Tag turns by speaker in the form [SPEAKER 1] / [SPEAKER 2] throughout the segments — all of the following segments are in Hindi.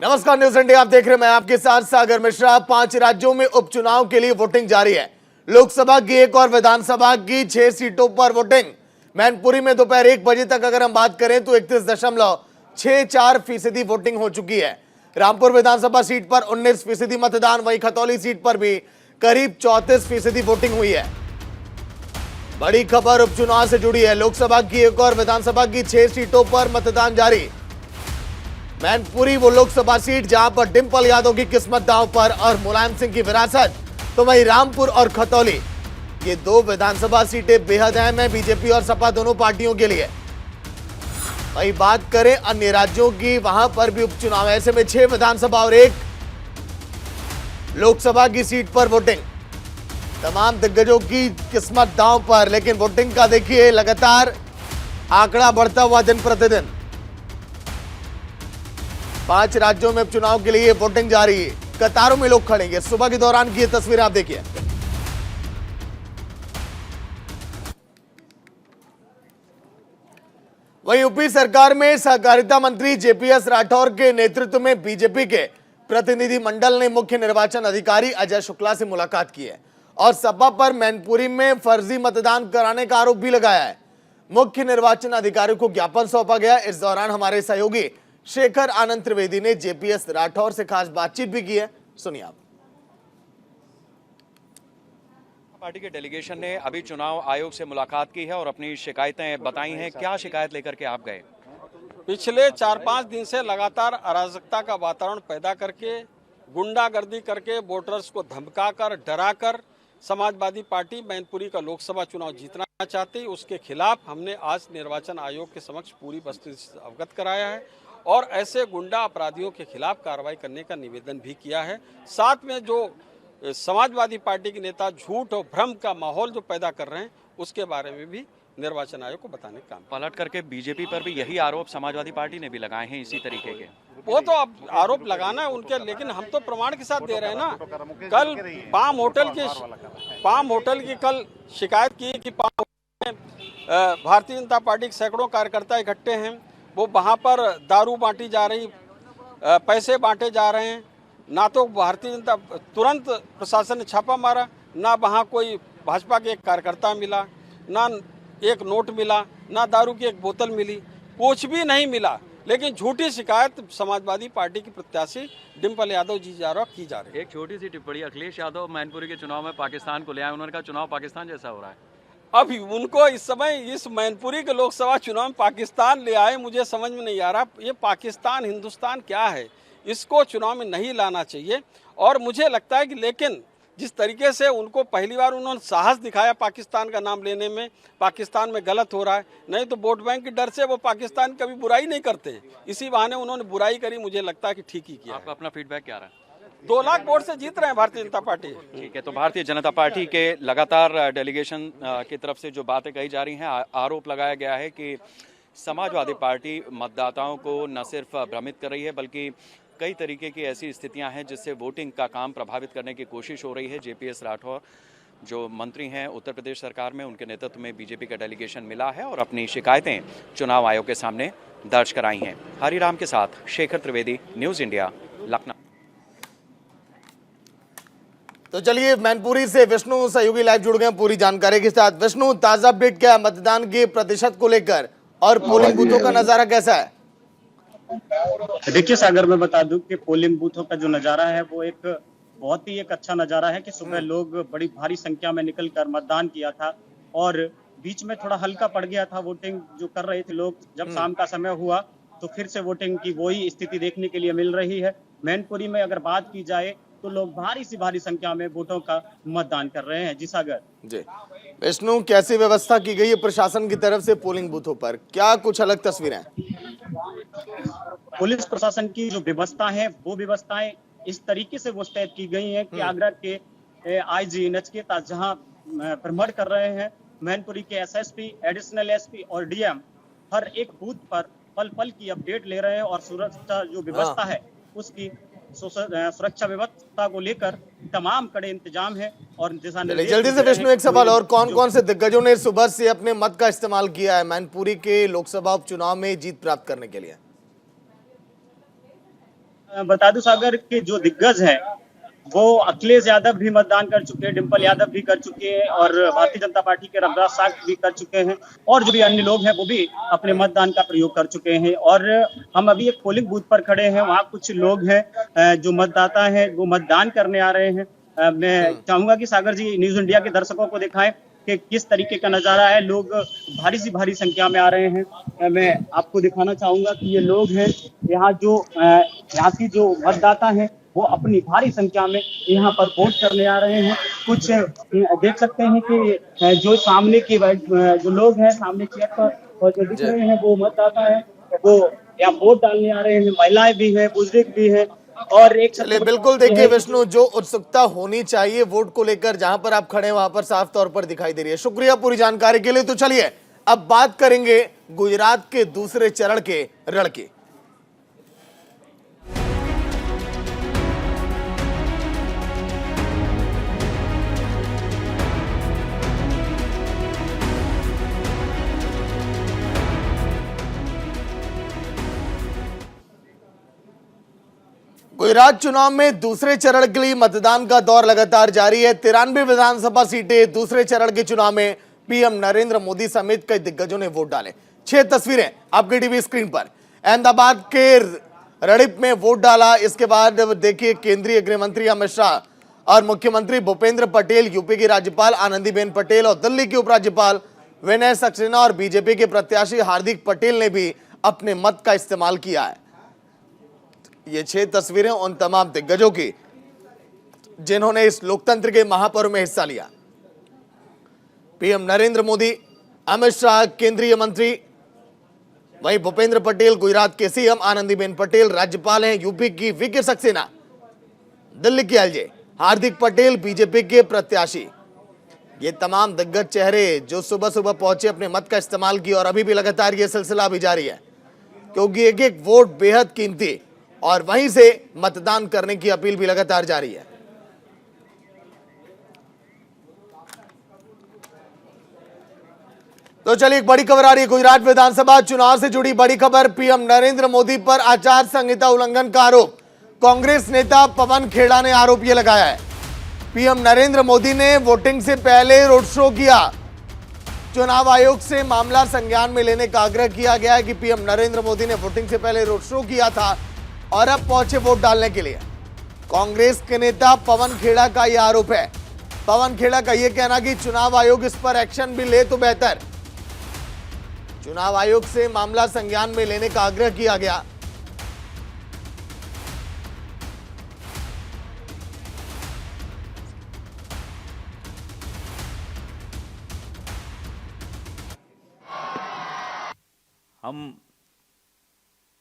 [SPEAKER 1] नमस्कार, न्यूज इंडिया आप देख रहे हैं, मैं आपके साथ सागर मिश्रा। 5 राज्यों में उपचुनाव के लिए वोटिंग जारी है। लोकसभा की 1 और विधानसभा की 6 सीटों पर वोटिंग। मैनपुरी में दोपहर 1 बजे तक अगर हम बात करें तो 31.64% वोटिंग हो चुकी है। रामपुर विधानसभा सीट पर 19% मतदान, वहीं खतौली सीट पर भी करीब 34% वोटिंग हुई है। बड़ी खबर उपचुनाव से जुड़ी है। लोकसभा की 1 और विधानसभा की 6 सीटों पर मतदान जारी। मैनपुरी वो लोकसभा सीट जहां पर डिंपल यादव की किस्मत दांव पर और मुलायम सिंह की विरासत, तो वहीं रामपुर और खतौली ये 2 विधानसभा सीटें बेहद अहम है बीजेपी और सपा दोनों पार्टियों के लिए। वहीं बात करें अन्य राज्यों की, वहां पर भी उपचुनाव है। ऐसे में 6 विधानसभा और 1 लोकसभा की सीट पर वोटिंग। तमाम दिग्गजों की किस्मत दांव पर, लेकिन वोटिंग का देखिए लगातार आंकड़ा बढ़ता हुआ दिन प्रतिदिन। 5 राज्यों में उपचुनाव के लिए वोटिंग जारी है। कतारों में लोग खड़े हैं। सुबह के दौरान की ये तस्वीरें आप देखिए। वहीं यूपी सरकार में सहकारिता मंत्री जेपीएस राठौर के नेतृत्व में बीजेपी के प्रतिनिधि मंडल ने मुख्य निर्वाचन अधिकारी अजय शुक्ला से मुलाकात की है और सपा पर मैनपुरी में फर्जी मतदान कराने का आरोप भी लगाया है। मुख्य निर्वाचन अधिकारी को ज्ञापन सौंपा गया। इस दौरान हमारे सहयोगी शेखर आनंद त्रिवेदी ने जेपीएस राठौर से खास बातचीत भी की है। सुनिए आप।
[SPEAKER 2] पार्टी के डेलीगेशन ने अभी चुनाव आयोग से मुलाकात की है और अपनी शिकायतें बताई हैं। क्या शिकायत लेकर के आप गए?
[SPEAKER 3] पिछले 4-5 दिन से लगातार अराजकता का वातावरण पैदा करके, गुंडागर्दी करके, वोटर्स को धमकाकर, डराकर समाजवादी पार्टी मैनपुरी का लोकसभा चुनाव जीतना चाहती, उसके खिलाफ हमने आज निर्वाचन आयोग के समक्ष पूरी वस्तुस्थिति अवगत कराया है और ऐसे गुंडा अपराधियों के खिलाफ कार्रवाई करने का निवेदन भी किया है। साथ में जो समाजवादी पार्टी के नेता झूठ और भ्रम का माहौल जो पैदा कर रहे हैं, उसके बारे में भी निर्वाचन आयोग को बताने का काम।
[SPEAKER 2] पलट करके बीजेपी पर भी यही आरोप समाजवादी पार्टी ने भी लगाए हैं इसी तरीके के।
[SPEAKER 3] वो तो अब आरोप लगाना है उनके, लेकिन हम तो प्रमाण के साथ दे रहे हैं ना। कल पाम होटल की कल शिकायत की कि पाम भारतीय जनता पार्टी के सैकड़ों कार्यकर्ता इकट्ठे हैं, वो वहाँ पर दारू बांटी जा रही, पैसे बांटे जा रहे हैं। ना तो भारतीय जनता, तुरंत प्रशासन ने छापा मारा, ना वहाँ कोई भाजपा के एक कार्यकर्ता मिला, ना एक नोट मिला, ना दारू की एक बोतल मिली, कुछ भी नहीं मिला। लेकिन झूठी शिकायत समाजवादी पार्टी की प्रत्याशी डिंपल यादव जी द्वारा की जा रही है।
[SPEAKER 2] एक छोटी सी टिप्पणी, अखिलेश यादव मैनपुरी के चुनाव में पाकिस्तान को ले आए, उन्होंने कहा चुनाव पाकिस्तान जैसा हो रहा है।
[SPEAKER 3] अब उनको इस समय इस मैनपुरी के लोकसभा चुनाव में पाकिस्तान ले आए, मुझे समझ में नहीं आ रहा। ये पाकिस्तान हिंदुस्तान क्या है, इसको चुनाव में नहीं लाना चाहिए। और मुझे लगता है कि लेकिन जिस तरीके से उनको पहली बार उन्होंने साहस दिखाया पाकिस्तान का नाम लेने में, पाकिस्तान में गलत हो रहा है, नहीं तो वोट बैंक के डर से वो पाकिस्तान कभी बुराई नहीं करते, इसी बहाने उन्होंने बुराई करी। मुझे लगता है कि ठीक ही किया।
[SPEAKER 2] आपका अपना फीडबैक क्या रहा है?
[SPEAKER 3] 2 लाख वोट से जीत रहे हैं भारतीय जनता पार्टी।
[SPEAKER 2] ठीक है, तो भारतीय जनता पार्टी के लगातार डेलीगेशन की तरफ से जो बातें कही जा रही हैं, आरोप लगाया गया है कि समाजवादी पार्टी मतदाताओं को न सिर्फ भ्रमित कर रही है बल्कि कई तरीके की ऐसी स्थितियां हैं जिससे वोटिंग का काम प्रभावित करने की कोशिश हो रही है। जेपीएस राठौर जो मंत्री हैं उत्तर प्रदेश सरकार में, उनके नेतृत्व में बीजेपी का डेलीगेशन मिला है और अपनी शिकायतें चुनाव आयोग के सामने दर्ज कराई हैं। हरिराम के साथ शेखर त्रिवेदी, न्यूज़ इंडिया, लखनऊ।
[SPEAKER 1] तो चलिए, मैनपुरी से विष्णु सहयोगी लाइव जुड़ गए पूरी जानकारी के साथ। विष्णु, ताजा अपडेट क्या है मतदान के प्रतिशत को लेकर और पोलिंग बूथों का नजारा कैसा है?
[SPEAKER 4] देखिए सागर, मैं बता दूं कि पोलिंग बूथों का जो नजारा है वो एक बहुत ही एक अच्छा नजारा है कि सुबह लोग बड़ी भारी संख्या में निकलकर मतदान किया था और बीच में थोड़ा हल्का पड़ गया था वोटिंग जो कर रहे थे लोग। जब शाम का समय हुआ तो फिर से वोटिंग की वही स्थिति देखने के लिए मिल रही है। मैनपुरी में अगर बात की जाए तो लोग भारी संख्या में वोटों का मतदान कर रहे हैं। जी सागर
[SPEAKER 1] जी। विष्णु, कैसी व्यवस्था की गई है प्रशासन की तरफ से पोलिंग बूथों पर? क्या कुछ अलग तस्वीरें हैं?
[SPEAKER 4] पुलिस प्रशासन की जो व्यवस्था है वो व्यवस्थाएं इस तरीके से मुस्तैद की गई हैं कि आगरा के आईजी नचिकेता जहां भ्रमण कर रहे हैं, मैनपुरी के एसएसपी, एडिशनल एसपी और डीएम हर एक बूथ पर पल पल की अपडेट ले रहे हैं और सुरक्षा जो व्यवस्था है उसकी सुरक्षा व्यवस्था को लेकर तमाम कड़े इंतजाम है और दिशा निर्देश।
[SPEAKER 1] जल्दी से विष्णु, एक सवाल और, कौन कौन से दिग्गजों ने सुबह से अपने मत का इस्तेमाल किया है मैनपुरी के लोकसभा उपचुनाव में जीत प्राप्त करने के लिए?
[SPEAKER 4] बता दूं सागर के जो दिग्गज हैं वो अखिलेश यादव भी मतदान कर चुके हैं, डिम्पल यादव भी कर चुके हैं और भारतीय जनता पार्टी के रघुराज साग भी कर चुके हैं और जो भी अन्य लोग हैं वो भी अपने मतदान का प्रयोग कर चुके हैं। और हम अभी एक पोलिंग बूथ पर खड़े हैं, वहाँ कुछ लोग हैं जो मतदाता हैं वो मतदान करने आ रहे हैं। मैं चाहूंगा कि सागर जी न्यूज इंडिया के दर्शकों को दिखाएं कि किस तरीके का नजारा है। लोग भारी संख्या में आ रहे हैं। मैं आपको दिखाना चाहूंगा कि ये लोग हैं यहाँ की जो मतदाता हैं वो अपनी भारी संख्या में यहाँ पर वोट करने आ रहे हैं। कुछ देख सकते हैं कि जो सामने की जो लोग हैं सामने चेयर पर और जो दिख रहे हैं वो मतदाता है, वो यहाँ वोट डालने आ रहे हैं। महिलाएं भी हैं, बुजुर्ग भी हैं और एक
[SPEAKER 1] चलिए बिल्कुल देखिए विष्णु, जो उत्सुकता होनी चाहिए वोट को लेकर जहां पर आप खड़े हैं वहां पर साफ तौर पर दिखाई दे रही है। शुक्रिया पूरी जानकारी के लिए। तो चलिए अब बात करेंगे गुजरात के दूसरे चरण के रण की। गुजरात चुनाव में दूसरे चरण के लिए मतदान का दौर लगातार जारी है। 93 विधानसभा सीटें दूसरे चरण के चुनाव में पीएम नरेंद्र मोदी समेत कई दिग्गजों ने वोट डाले। 6 तस्वीरें आपके टीवी स्क्रीन पर। अहमदाबाद के रणिप में वोट डाला। इसके बाद देखिए केंद्रीय गृह मंत्री अमित शाह और मुख्यमंत्री भूपेंद्र पटेल, यूपी की राज्यपाल आनंदीबेन पटेल और दिल्ली के उपराज्यपाल विनय सक्सेना और बीजेपी के प्रत्याशी हार्दिक पटेल ने भी अपने मत का इस्तेमाल किया है। ये 6 तस्वीरें उन तमाम दिग्गजों की जिन्होंने इस लोकतंत्र के महापर्व में हिस्सा लिया। पीएम नरेंद्र मोदी, अमित शाह केंद्रीय मंत्री, वहीं भूपेंद्र पटेल गुजरात के सीएम, आनंदीबेन पटेल राज्यपाल हैं, यूपी की वीके सक्सेना, दिल्ली की एलजे, हार्दिक पटेल बीजेपी के प्रत्याशी। ये तमाम दिग्गज चेहरे जो सुबह सुबह पहुंचे, अपने मत का इस्तेमाल किया और अभी भी लगातार ये सिलसिला अभी जारी है, क्योंकि एक एक वोट बेहद कीमती और वहीं से मतदान करने की अपील भी लगातार जारी है। तो चलिए एक बड़ी खबर आ रही है गुजरात विधानसभा चुनाव से जुड़ी बड़ी खबर। पीएम नरेंद्र मोदी पर आचार संहिता उल्लंघन का आरोप। कांग्रेस नेता पवन खेड़ा ने आरोप यह लगाया है पीएम नरेंद्र मोदी ने वोटिंग से पहले रोड शो किया। चुनाव आयोग से मामला संज्ञान में लेने का आग्रह किया गया है कि पीएम नरेंद्र मोदी ने वोटिंग से पहले रोड शो किया था और अब पहुंचे वोट डालने के लिए। कांग्रेस के नेता पवन खेड़ा का यह आरोप है। पवन खेड़ा का यह कहना कि चुनाव आयोग इस पर एक्शन भी ले तो बेहतर। चुनाव आयोग से मामला संज्ञान में लेने का आग्रह किया गया।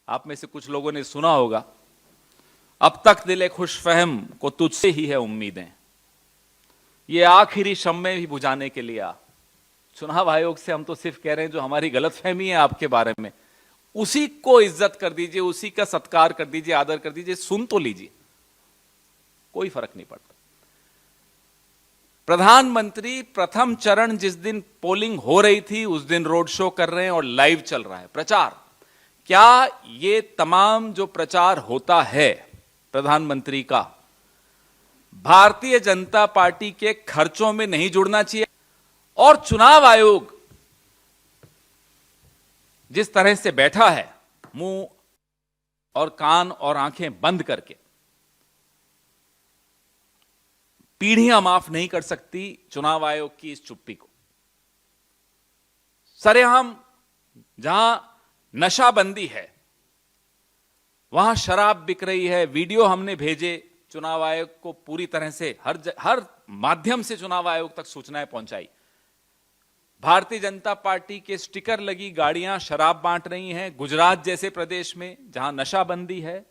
[SPEAKER 5] आप में से कुछ लोगों ने सुना होगा, अब तक दिले खुशफहम को तुझसे ही है उम्मीदें, ये आखिरी शम्मे भी बुझाने के लिए आ। चुनाव आयोग से हम तो सिर्फ कह रहे हैं जो हमारी गलतफहमी है आपके बारे में, उसी को इज्जत कर दीजिए, उसी का सत्कार कर दीजिए, आदर कर दीजिए, सुन तो लीजिए, कोई फर्क नहीं पड़ता। प्रधानमंत्री प्रथम चरण जिस दिन पोलिंग हो रही थी उस दिन रोड शो कर रहे हैं और लाइव चल रहा है प्रचार। क्या ये तमाम जो प्रचार होता है प्रधानमंत्री का भारतीय जनता पार्टी के खर्चों में नहीं जुड़ना चाहिए? और चुनाव आयोग जिस तरह से बैठा है मुंह और कान और आंखें बंद करके, पीढ़ियां माफ नहीं कर सकती चुनाव आयोग की इस चुप्पी को। सरेआम जहां नशाबंदी है वहां शराब बिक रही है। वीडियो हमने भेजे चुनाव आयोग को, पूरी तरह से हर माध्यम से चुनाव आयोग तक सूचनाएं पहुंचाई। भारतीय जनता पार्टी के स्टिकर लगी गाड़ियां शराब बांट रही हैं। गुजरात जैसे प्रदेश में जहां नशाबंदी है,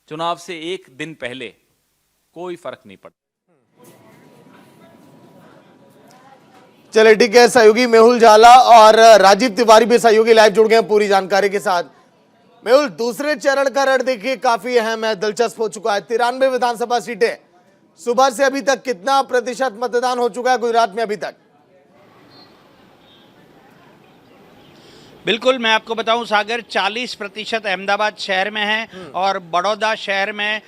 [SPEAKER 5] चुनाव से एक दिन पहले कोई फर्क नहीं पड़ता।
[SPEAKER 1] चलिए ठीक है, सहयोगी मेहुल झाला और राजीव तिवारी भी सहयोगी लाइव जुड़ गए हैं पूरी जानकारी के साथ। मेहुल, दूसरे चरण का रण देखिए काफी अहम है, दिलचस्प हो चुका है। 93 विधानसभा सीटें, सुबह से अभी तक कितना प्रतिशत मतदान हो चुका है गुजरात में अभी तक?
[SPEAKER 6] बिल्कुल, मैं आपको बताऊं सागर 40% अहमदाबाद शहर में है और बड़ौदा शहर में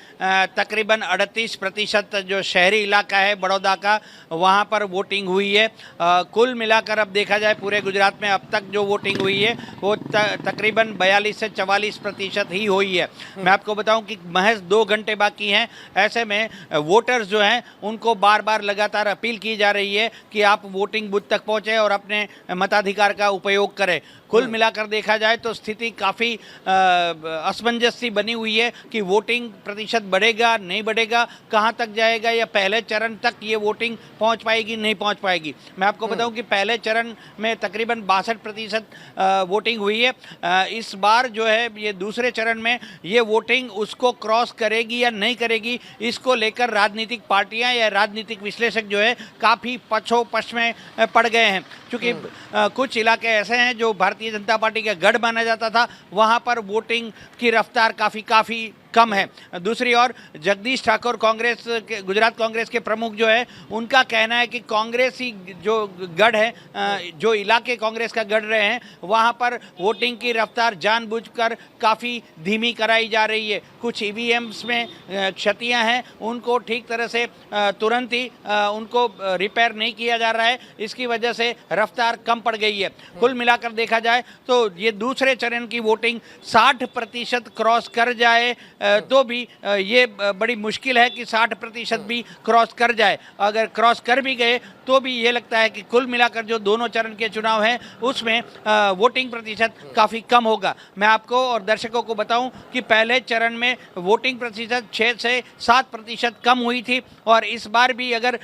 [SPEAKER 6] तकरीबन 38% जो शहरी इलाका है बड़ौदा का, वहां पर वोटिंग हुई है। कुल मिलाकर अब देखा जाए पूरे गुजरात में अब तक जो वोटिंग हुई है वो तकरीबन 42 से 44% ही हुई है। मैं आपको बताऊं कि महज 2 घंटे बाकी हैं। ऐसे में वोटर्स जो हैं उनको बार बार लगातार अपील की जा रही है कि आप वोटिंग बूथ तक पहुंचे और अपने मताधिकार का उपयोग करें। कुल मिलाकर देखा जाए तो स्थिति काफ़ी असमंजस सी बनी हुई है कि वोटिंग प्रतिशत बढ़ेगा नहीं बढ़ेगा, कहां तक जाएगा, या पहले चरण तक ये वोटिंग पहुंच पाएगी नहीं पहुंच पाएगी। मैं आपको बताऊं कि पहले चरण में तकरीबन 62% वोटिंग हुई है। इस बार जो है ये दूसरे चरण में ये वोटिंग उसको क्रॉस करेगी या नहीं करेगी, इसको लेकर राजनीतिक पार्टियां या राजनीतिक विश्लेषक जो है काफ़ी पछ में पड़ गए हैं। क्योंकि कुछ इलाके ऐसे हैं जो भारतीय जनता पार्टी का गढ़ माना जाता था, वहां पर वोटिंग की रफ्तार काफ़ी कम है। दूसरी ओर जगदीश ठाकुर कांग्रेस के, गुजरात कांग्रेस के प्रमुख जो है, उनका कहना है कि कांग्रेस ही जो गढ़ है, जो इलाके कांग्रेस का गढ़ रहे हैं, वहां पर वोटिंग की रफ्तार जानबूझकर काफ़ी धीमी कराई जा रही है। कुछ ईवीएम्स में क्षतियां हैं, उनको ठीक तरह से तुरंत ही उनको रिपेयर नहीं किया जा रहा है, इसकी वजह से रफ्तार कम पड़ गई है। कुल मिलाकर देखा जाए तो ये दूसरे चरण की वोटिंग 60% क्रॉस कर जाए तो भी ये बड़ी मुश्किल है कि 60% भी क्रॉस कर जाए। अगर क्रॉस कर भी गए तो भी ये लगता है कि कुल मिलाकर जो दोनों चरण के चुनाव हैं उसमें वोटिंग प्रतिशत काफ़ी कम होगा। मैं आपको और दर्शकों को बताऊं कि पहले चरण में वोटिंग प्रतिशत 6 से 7% कम हुई थी और इस बार भी अगर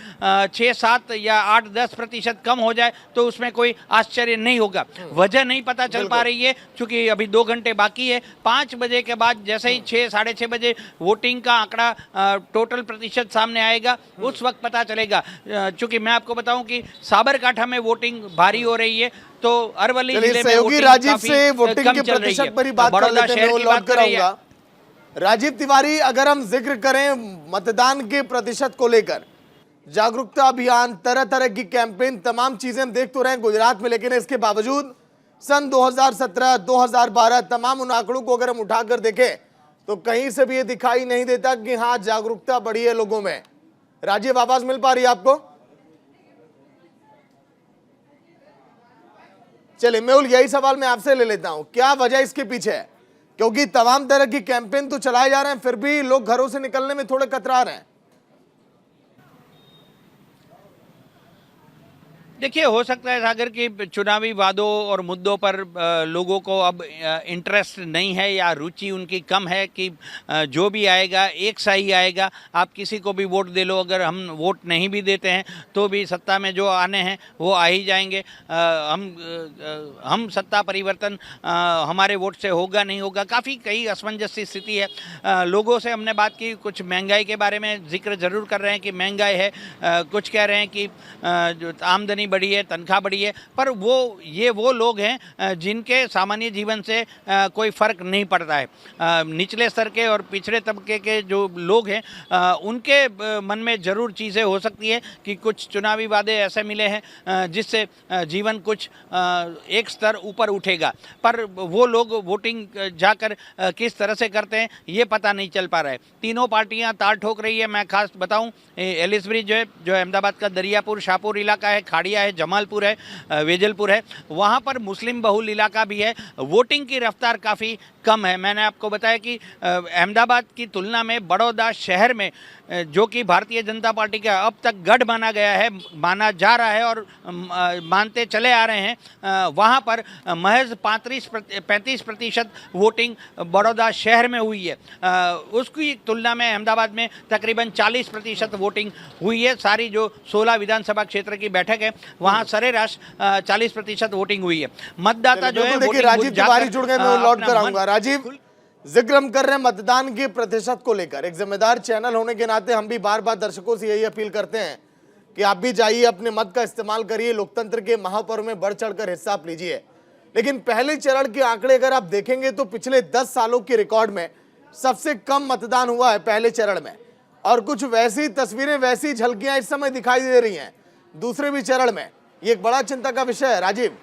[SPEAKER 6] 6-7 या 8-10% कम हो जाए तो उसमें कोई आश्चर्य नहीं होगा। वजह नहीं पता चल पा रही है क्योंकि अभी 2 घंटे बाकी है। 5 बजे के बाद जैसे ही 6-6:30 बजे वोटिंग का आंकड़ा टोटल प्रतिशत सामने आएगा, उस वक्त पता चलेगा। चूंकि मैं आपको बताऊं कि साबरकांठा में वोटिंग भारी हो रही है, तो अरवली जिले में
[SPEAKER 1] सहयोगी राजीव से वोटिंग के प्रतिशत पर ही बात कर लेते हैं, मैं लौट कर आऊंगा। राजीव तिवारी, अगर हम जिक्र करें मतदान के प्रतिशत को लेकर, जागरूकता अभियान, तरह तरह की कैंपेन, तमाम चीजें हम देख तो रहे हैं गुजरात में, लेकिन इसके बावजूद सन 2017, 2012 तमाम उन आंकड़ों को अगर हम उठाकर देखें तो कहीं से भी ये दिखाई नहीं देता कि हाँ जागरूकता बढ़ी है लोगों में। राजीव, आवाज मिल पा रही है आपको? चलिए मेहुल, यही सवाल मैं आपसे ले लेता हूं, क्या वजह इसके पीछे है? क्योंकि तमाम तरह की कैंपेन तो चलाए जा रहे हैं, फिर भी लोग घरों से निकलने में थोड़े कतरा रहे हैं।
[SPEAKER 6] देखिए, हो सकता है सागर की चुनावी वादों और मुद्दों पर लोगों को अब इंटरेस्ट नहीं है या रुचि उनकी कम है कि जो भी आएगा एक सा ही आएगा, आप किसी को भी वोट दे लो। अगर हम वोट नहीं भी देते हैं तो भी सत्ता में जो आने हैं वो आ ही जाएंगे। हम सत्ता परिवर्तन हमारे वोट से होगा नहीं होगा, काफ़ी कई असमंजस सी स्थिति है। लोगों से हमने बात की, कुछ महंगाई के बारे में जिक्र ज़रूर कर रहे हैं कि महंगाई है, कुछ कह रहे हैं कि जो आमदनी बढ़ी है, तनख्वाह बढ़ी है, पर वो लोग हैं जिनके सामान्य जीवन से कोई फर्क नहीं पड़ता है। निचले स्तर के और पिछड़े तबके के जो लोग हैं उनके मन में जरूर चीज़ें हो सकती है कि कुछ चुनावी वादे ऐसे मिले हैं जिससे जीवन कुछ एक स्तर ऊपर उठेगा, पर वो लोग वोटिंग जाकर किस तरह से करते हैं ये पता नहीं चल पा रहा है। तीनों पार्टियां ताल ठोक रही है। मैं खास बताऊं, एलिस ब्रिज जो अहमदाबाद का दरियापुर शाहपुर इलाका है, खाड़िया है, जमालपुर है, वेजलपुर है, वहाँ पर मुस्लिम बहुल इलाका भी है। वोटिंग की रफ्तार काफ़ी कम है। मैंने आपको बताया कि अहमदाबाद की तुलना में बड़ौदा शहर में, जो कि भारतीय जनता पार्टी का अब तक गढ़ माना गया है, माना जा रहा है और मानते चले आ रहे हैं, वहाँ पर महज 35% वोटिंग बड़ौदा शहर में हुई है। उसकी तुलना में अहमदाबाद में तकरीबन 40% वोटिंग हुई है। सारी जो 16 विधानसभा क्षेत्र की बैठक है वहाँ सरेराश 40% वोटिंग हुई है। मतदाता जो है,
[SPEAKER 1] राजीव तिवारी जुड़ गए, मैं लौट कर आऊंगा। राजीव, जिक्र हम कर रहे हैं मतदान के प्रतिशत को लेकर, एक जिम्मेदार चैनल होने के नाते हम भी बार बार दर्शकों से यही अपील करते हैं कि आप भी जाइए, अपने मत का इस्तेमाल करिए, लोकतंत्र के महापर्व में बढ़ चढ़कर हिस्सा आप लीजिए। लेकिन पहले चरण के आंकड़े अगर आप देखेंगे तो पिछले 10 सालों के रिकॉर्ड में सबसे कम मतदान हुआ है पहले चरण में, और कुछ वैसी तस्वीरें, वैसी झलकियां इस समय दिखाई दे रही हैं दूसरे भी चरण में। ये एक बड़ा चिंता का विषय है। राजीव,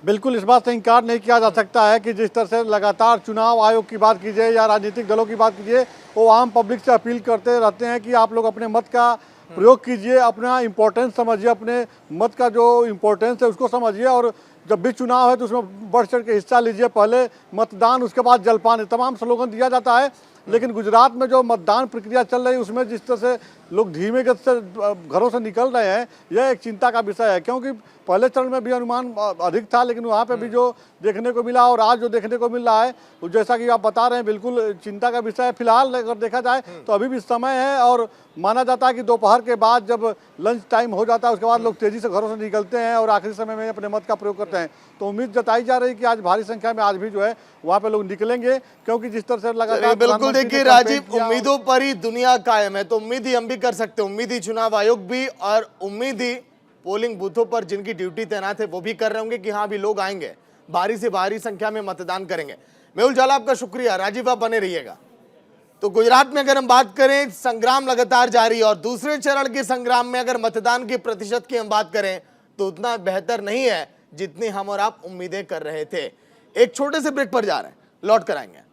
[SPEAKER 7] बिल्कुल इस बात से इनकार नहीं किया जा सकता है कि जिस तरह से लगातार चुनाव आयोग की बात कीजिए या राजनीतिक दलों की बात कीजिए, वो आम पब्लिक से अपील करते रहते हैं कि आप लोग अपने मत का प्रयोग कीजिए, अपना इम्पोर्टेंस समझिए, अपने मत का जो इम्पोर्टेंस है उसको समझिए, और जब भी चुनाव है तो उसमें बढ़ चढ़ के हिस्सा लीजिए। पहले मतदान, उसके बाद जलपान, तमाम स्लोगन दिया जाता है। लेकिन गुजरात में जो मतदान प्रक्रिया चल रही है उसमें जिस तरह से लोग धीमे गति से घरों से निकल रहे हैं, यह एक चिंता का विषय है। क्योंकि पहले चरण में भी अनुमान अधिक था, लेकिन वहाँ पे भी जो देखने को मिला और आज जो देखने को मिल रहा है, जैसा कि आप बता रहे हैं, बिल्कुल चिंता का विषय है। फिलहाल अगर देखा जाए तो अभी भी समय है, और माना जाता है कि दोपहर के बाद जब लंच टाइम हो जाता है उसके बाद लोग तेजी से घरों से निकलते हैं और आखिरी समय में अपने मत का प्रयोग करते हैं। तो उम्मीद जताई जा रही है कि आज भारी संख्या में आज भी जो है वहाँ पे लोग निकलेंगे, क्योंकि जिस तरह से लगातार
[SPEAKER 1] बिल्कुल देखिए राजीव, उम्मीदों पर ही दुनिया कायम है, तो उम्मीद ही हम भी कर सकते हैं, उम्मीद ही चुनाव आयोग भी, और उम्मीद ही पोलिंग बूथों पर जिनकी ड्यूटी तैनात है वो भी कर रहे होंगे कि हाँ भी लोग आएंगे, भारी से भारी संख्या में मतदान करेंगे। मेहुल झाला, आपका शुक्रिया। राजीव, आप बने रहिएगा। तो गुजरात में अगर हम बात करें, संग्राम लगातार जारी है, और दूसरे चरण के संग्राम में अगर मतदान के प्रतिशत की हम बात करें तो उतना बेहतर नहीं है जितनी हम और आप उम्मीदें कर रहे थे। एक छोटे से ब्रेक पर जा रहे हैं, लौट कर आएंगे।